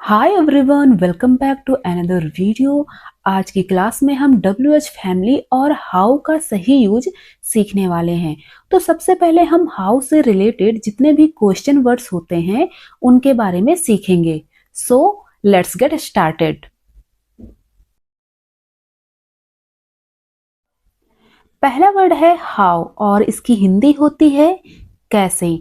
Hi everyone, welcome back to another video. आज की class में हम WH फैमिली और हाउ का सही यूज सीखने वाले हैं। तो सबसे पहले हम हाउ से रिलेटेड जितने भी क्वेश्चन वर्ड्स होते हैं उनके बारे में सीखेंगे। So let's get started. पहला वर्ड है हाउ और इसकी हिंदी होती है कैसे।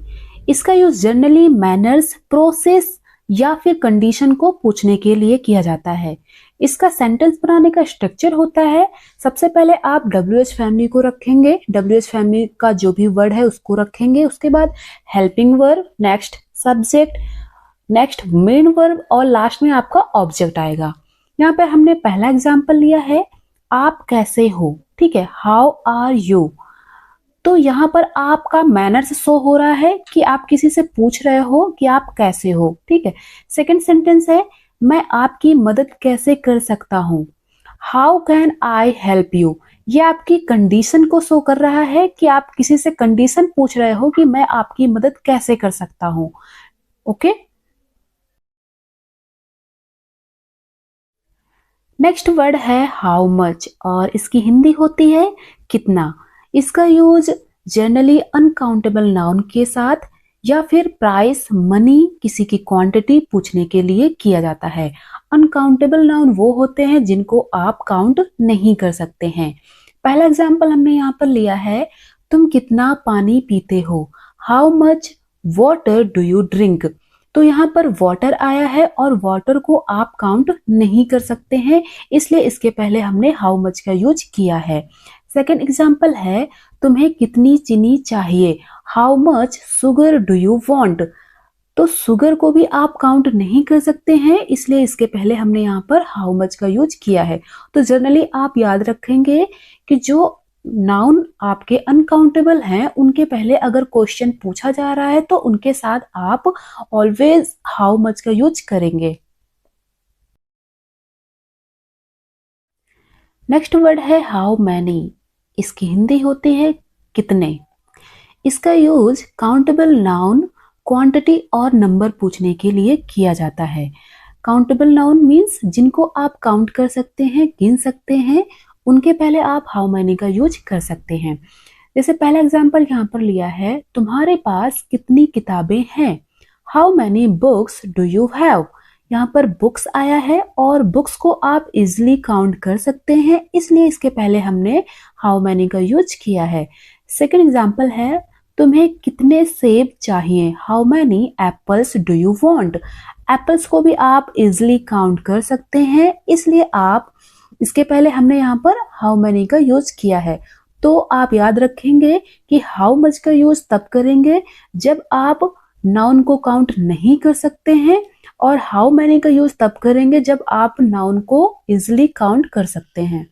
इसका यूज जनरली मैनर्स, प्रोसेस या फिर कंडीशन को पूछने के लिए किया जाता है। इसका सेंटेंस बनाने का स्ट्रक्चर होता है, सबसे पहले आप WH फैमिली को रखेंगे, WH फैमिली का जो भी वर्ड है उसको रखेंगे, उसके बाद helping verb, next subject, next main verb और लास्ट में आपका ऑब्जेक्ट आएगा। यहाँ पर हमने पहला एग्जाम्पल लिया है, आप कैसे हो। ठीक है, हाउ आर यू। तो यहाँ पर आपका मैनर्स शो हो रहा है कि आप किसी से पूछ रहे हो कि आप कैसे हो। ठीक है, सेकंड सेंटेंस है, मैं आपकी मदद कैसे कर सकता हूँ। How can I help you. ये आपकी कंडीशन को शो कर रहा है कि आप किसी से कंडीशन पूछ रहे हो कि मैं आपकी मदद कैसे कर सकता हूँ। ओके, नेक्स्ट वर्ड है हाउ मच और इसकी हिंदी होती है कितना। इसका यूज जनरली अनकाउंटेबल नाउन के साथ या फिर प्राइस, मनी, किसी की क्वांटिटी पूछने के लिए किया जाता है। अनकाउंटेबल नाउन वो होते हैं जिनको आप काउंट नहीं कर सकते हैं। पहला एग्जाम्पल हमने यहाँ पर लिया है, तुम कितना पानी पीते हो। How much water do you drink. तो यहाँ पर वाटर आया है और वाटर को आप काउंट नहीं कर सकते हैं, इसलिए इसके पहले हमने हाउ मच का यूज किया है। सेकेंड एग्जाम्पल है, तुम्हें कितनी चीनी चाहिए। How much sugar do you want. तो सुगर को भी आप काउंट नहीं कर सकते हैं, इसलिए इसके पहले हमने यहाँ पर हाउ मच का यूज किया है। तो जनरली आप याद रखेंगे कि जो नाउन आपके अनकाउंटेबल हैं उनके पहले अगर क्वेश्चन पूछा जा रहा है तो उनके साथ आप ऑलवेज हाउ मच का यूज करेंगे। नेक्स्ट वर्ड है हाउ मैनी। इसकी हिंदी होती है कितने। इसका यूज काउंटेबल नाउन, क्वांटिटी और नंबर पूछने के लिए किया जाता है। काउंटेबल नाउन मीन्स जिनको आप काउंट कर सकते हैं, गिन सकते हैं, उनके पहले आप हाउ मैनी का यूज कर सकते हैं। जैसे पहला एग्जाम्पल यहाँ पर लिया है, तुम्हारे पास कितनी किताबें हैं। How many books do you have. यहाँ पर बुक्स आया है और बुक्स को आप इजिली काउंट कर सकते हैं, इसलिए इसके पहले हमने हाउ मैनी का यूज किया है। सेकेंड एग्जाम्पल है, तुम्हें कितने सेब चाहिए। How many apples do you want. Apples को भी आप इजिली काउंट कर सकते हैं, इसलिए आप इसके पहले हमने यहाँ पर हाउ मैनी का यूज किया है। तो आप याद रखेंगे कि हाउ मच का यूज तब करेंगे जब आप नाउन को काउंट नहीं कर सकते हैं, और हाउ मैनी का यूज तब करेंगे जब आप नाउन को इजिली काउंट कर सकते हैं।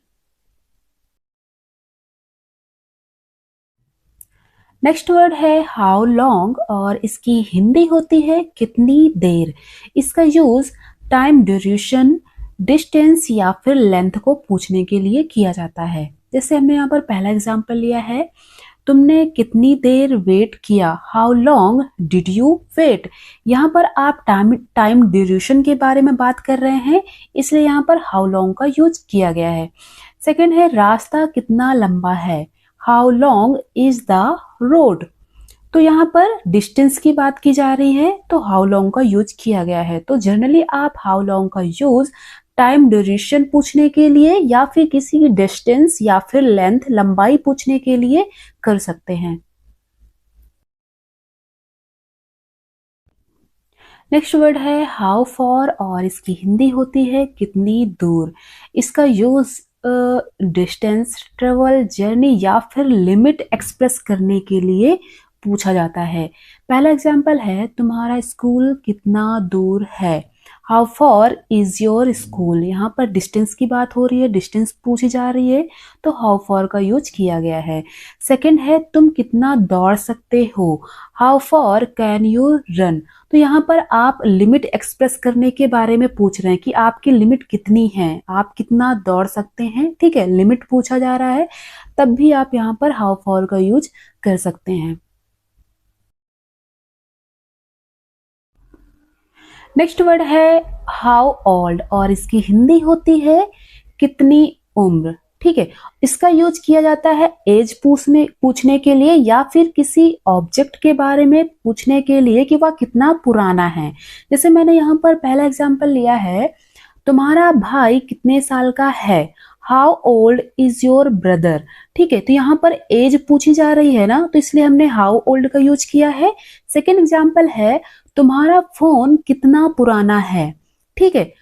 नेक्स्ट वर्ड है हाउ लॉन्ग और इसकी हिंदी होती है कितनी देर। इसका यूज टाइम, ड्यूरेशन, डिस्टेंस या फिर लेंथ को पूछने के लिए किया जाता है। जैसे हमने यहाँ पर पहला एग्जांपल लिया है, तुमने कितनी देर वेट किया। How long did you wait. यहाँ पर आप टाइम टाइम ड्यूरेशन के बारे में बात कर रहे हैं, इसलिए यहाँ पर हाउ लॉन्ग का यूज किया गया है। सेकंड है रास्ता कितना लंबा है। How long is the road. तो यहाँ पर डिस्टेंस की बात की जा रही है, तो हाउ लॉन्ग का यूज किया गया है। तो जनरली आप हाउ लॉन्ग का यूज टाइम ड्यूरेशन पूछने के लिए या फिर किसी डिस्टेंस या फिर लेंथ, लंबाई पूछने के लिए कर सकते हैं। नेक्स्ट वर्ड है हाउ फॉर और इसकी हिंदी होती है कितनी दूर। इसका यूज डिस्टेंस, ट्रेवल, जर्नी या फिर लिमिट एक्सप्रेस करने के लिए पूछा जाता है। पहला एग्जांपल है, तुम्हारा स्कूल कितना दूर है। How for is your school. यहाँ पर डिस्टेंस की बात हो रही है, डिस्टेंस पूछी जा रही है, तो हाउ फॉर का यूज किया गया है। सेकंड है, तुम कितना दौड़ सकते हो। How for can you run. तो यहाँ पर आप लिमिट एक्सप्रेस करने के बारे में पूछ रहे हैं कि आपकी लिमिट कितनी है, आप कितना दौड़ सकते हैं। ठीक है, लिमिट पूछा जा रहा है, तब भी आप यहाँ पर हाउ फॉर का यूज कर सकते हैं। नेक्स्ट वर्ड है हाउ ओल्ड और इसकी हिंदी होती है कितनी उम्र। ठीक है, इसका यूज किया जाता है एज पूछने के लिए या फिर किसी ऑब्जेक्ट के बारे में पूछने के लिए कि वह कितना पुराना है। जैसे मैंने यहाँ पर पहला एग्जांपल लिया है, तुम्हारा भाई कितने साल का है, how old is your brother. ठीक है, तो यहाँ पर एज पूछी जा रही है ना, तो इसलिए हमने हाउ ओल्ड का यूज किया है। सेकेंड एग्जाम्पल है तुम्हारा फोन कितना पुराना है। ठीक है,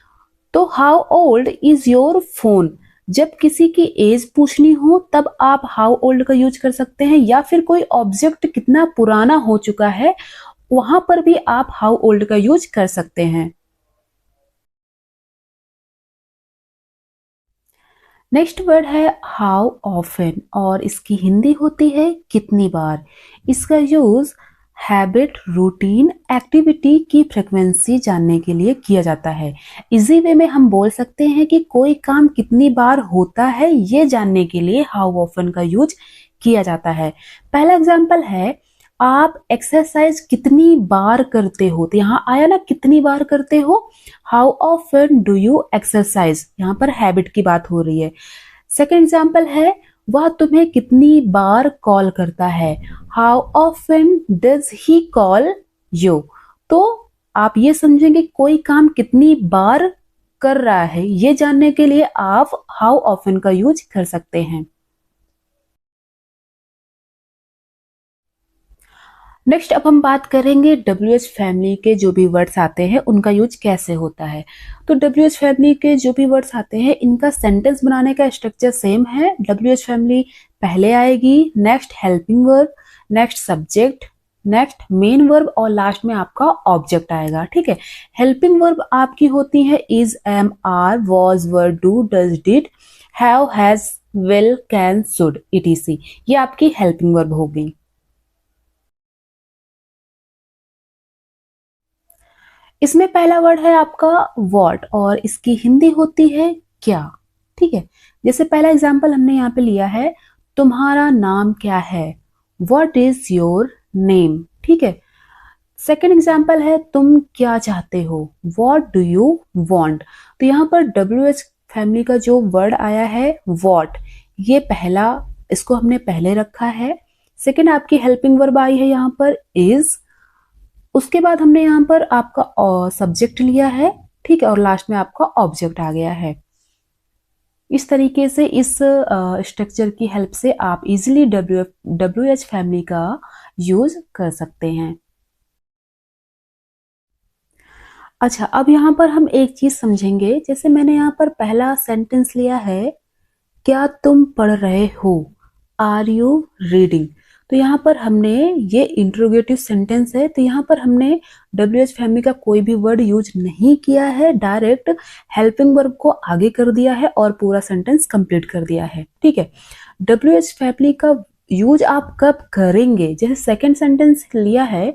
तो how old is your phone. जब किसी की एज पूछनी हो तब आप हाउ ओल्ड का यूज कर सकते हैं, या फिर कोई ऑब्जेक्ट कितना पुराना हो चुका है वहां पर भी आप हाउ ओल्ड का यूज कर सकते हैं। नेक्स्ट वर्ड है हाउ ऑफन और इसकी हिंदी होती है कितनी बार। इसका यूज हैबिट, रूटीन, एक्टिविटी की फ्रिक्वेंसी जानने के लिए किया जाता है। इजी वे में हम बोल सकते हैं कि कोई काम कितनी बार होता है ये जानने के लिए हाउ ऑफन का यूज किया जाता है। पहला एग्जाम्पल है आप एक्सरसाइज कितनी बार करते हो, तो यहाँ आया ना कितनी बार करते हो, how often do you exercise, यहाँ पर हैबिट की बात हो रही है। सेकेंड एग्जाम्पल है वह तुम्हें कितनी बार कॉल करता है, how often does he call you. तो आप ये समझेंगे कोई काम कितनी बार कर रहा है ये जानने के लिए आप हाउ ऑफन का यूज कर सकते हैं। नेक्स्ट अब हम बात करेंगे WH फैमिली के जो भी वर्ड्स आते हैं उनका यूज कैसे होता है। तो WH फैमिली के जो भी वर्ड्स आते हैं इनका सेंटेंस बनाने का स्ट्रक्चर सेम है। WH फैमिली पहले आएगी, next helping verb, next subject, next main verb और लास्ट में आपका ऑब्जेक्ट आएगा। ठीक है, हेल्पिंग वर्ब आपकी होती है is, am, are, was, were, do, does, did, have, has, will, can, should, etc। ये आपकी हेल्पिंग वर्ब हो गई। इसमें पहला वर्ड है आपका वॉट और इसकी हिंदी होती है क्या। ठीक है, जैसे पहला एग्जाम्पल हमने यहाँ पे लिया है तुम्हारा नाम क्या है, वॉट इज योर नेम। ठीक है, सेकेंड एग्जाम्पल है तुम क्या चाहते हो, वॉट डू यू वॉन्ट। तो यहाँ पर WH फैमिली का जो वर्ड आया है वॉट, ये पहला, इसको हमने पहले रखा है। सेकेंड आपकी हेल्पिंग वर्ब आई है यहाँ पर इज, उसके बाद हमने यहाँ पर आपका सब्जेक्ट लिया है। ठीक है, और लास्ट में आपका ऑब्जेक्ट आ गया है। इस तरीके से इस स्ट्रक्चर की हेल्प से आप इजीली WH फैमिली का यूज कर सकते हैं। अच्छा, अब यहाँ पर हम एक चीज समझेंगे। जैसे मैंने यहाँ पर पहला सेंटेंस लिया है क्या तुम पढ़ रहे हो, आर यू रीडिंग। तो यहाँ पर हमने ये इंट्रोगेटिव सेंटेंस है, तो यहाँ पर हमने WH फैमिली का कोई भी वर्ड यूज नहीं किया है, डायरेक्ट हेल्पिंग वर्ब को आगे कर दिया है और पूरा सेंटेंस कंप्लीट कर दिया है। ठीक है, WH फैमिली का यूज आप कब करेंगे, जैसे सेकेंड सेंटेंस लिया है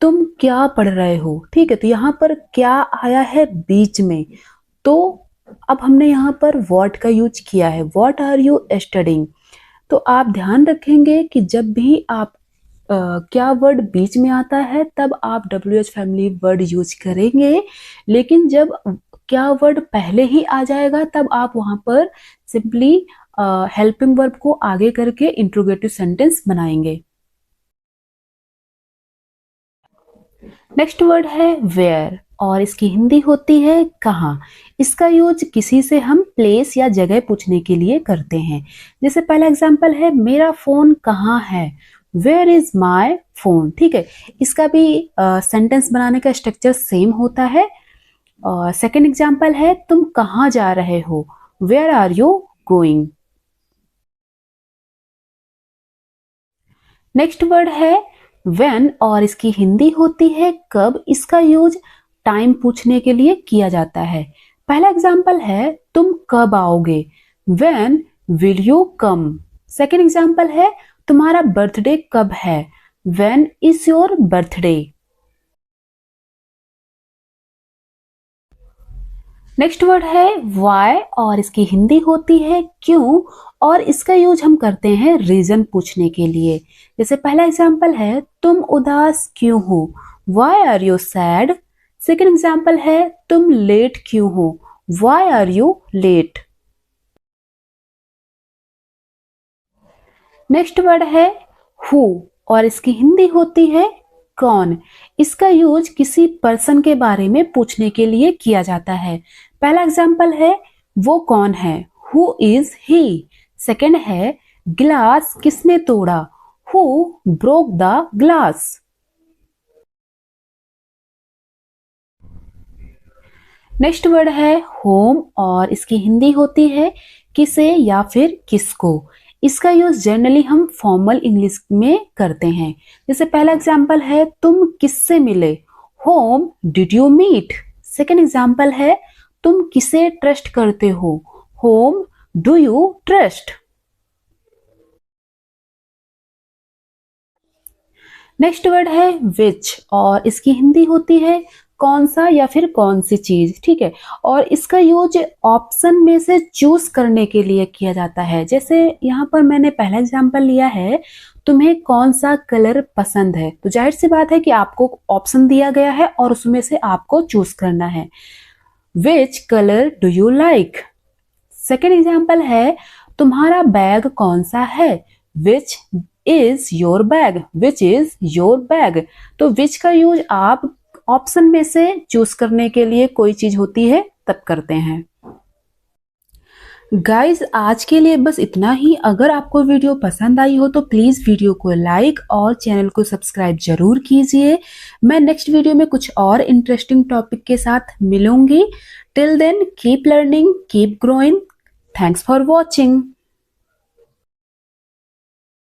तुम क्या पढ़ रहे हो। ठीक है, तो यहाँ पर क्या आया है बीच में, तो अब हमने यहाँ पर व्हाट का यूज किया है, व्हाट आर यू स्टडिंग। तो आप ध्यान रखेंगे कि जब भी आप क्या वर्ड बीच में आता है तब आप WH फैमिली वर्ड यूज करेंगे, लेकिन जब क्या वर्ड पहले ही आ जाएगा तब आप वहां पर सिंपली हेल्पिंग वर्ब को आगे करके इंट्रोगेटिव सेंटेंस बनाएंगे। नेक्स्ट वर्ड है वेयर और इसकी हिंदी होती है कहाँ। इसका यूज किसी से हम प्लेस या जगह पूछने के लिए करते हैं। जैसे पहला एग्जांपल है मेरा फोन कहाँ है, वेयर इज माई फोन। ठीक है, इसका भी सेंटेंस बनाने का स्ट्रक्चर सेम होता है। और सेकेंड एग्जांपल है तुम कहाँ जा रहे हो, where are you going. Next word है व्हेन और इसकी हिंदी होती है कब। इसका यूज टाइम पूछने के लिए किया जाता है। पहला एग्जाम्पल है तुम कब आओगे, when will you come. Second example है तुम्हारा बर्थडे कब है, when is your birthday. Next word है वाई और इसकी हिंदी होती है क्यों और इसका यूज हम करते हैं रीजन पूछने के लिए। जैसे पहला एग्जाम्पल है तुम उदास क्यों हो, why are you sad. Second example है तुम लेट क्यों हो, why are you late. Next word है हु और इसकी हिंदी होती है कौन। इसका यूज किसी पर्सन के बारे में पूछने के लिए किया जाता है। पहला एग्जाम्पल है वो कौन है, हु इज ही। सेकेंड है गिलास किसने तोड़ा, who broke the glass. Next word है होम और इसकी हिंदी होती है किसे या फिर किसको। इसका यूज जनरली हम फॉर्मल इंग्लिश में करते हैं। जैसे पहला एग्जाम्पल है तुम किससे मिले, whom did you meet. Second example है तुम किसे ट्रस्ट करते हो, whom do you trust. Next word है विच और इसकी हिंदी होती है कौन सा या फिर कौन सी चीज, ठीक है। और इसका यूज ऑप्शन में से चूज करने के लिए किया जाता है। जैसे यहाँ पर मैंने पहला एग्जांपल लिया है तुम्हें कौन सा कलर पसंद है, तो जाहिर सी बात है कि आपको ऑप्शन दिया गया है और उसमें से आपको चूज करना है। Which colour do you like. Second example है तुम्हारा बैग कौन सा है, which is your bag, which is your bag. तो विच का यूज आप ऑप्शन में से चूज करने के लिए कोई चीज होती है तब करते हैं। गाइज आज के लिए बस इतना ही। अगर आपको वीडियो पसंद आई हो तो प्लीज वीडियो को लाइक और चैनल को सब्सक्राइब जरूर कीजिए। मैं नेक्स्ट वीडियो में कुछ और इंटरेस्टिंग टॉपिक के साथ मिलूंगी। Till then keep learning, keep growing. Thanks for watching.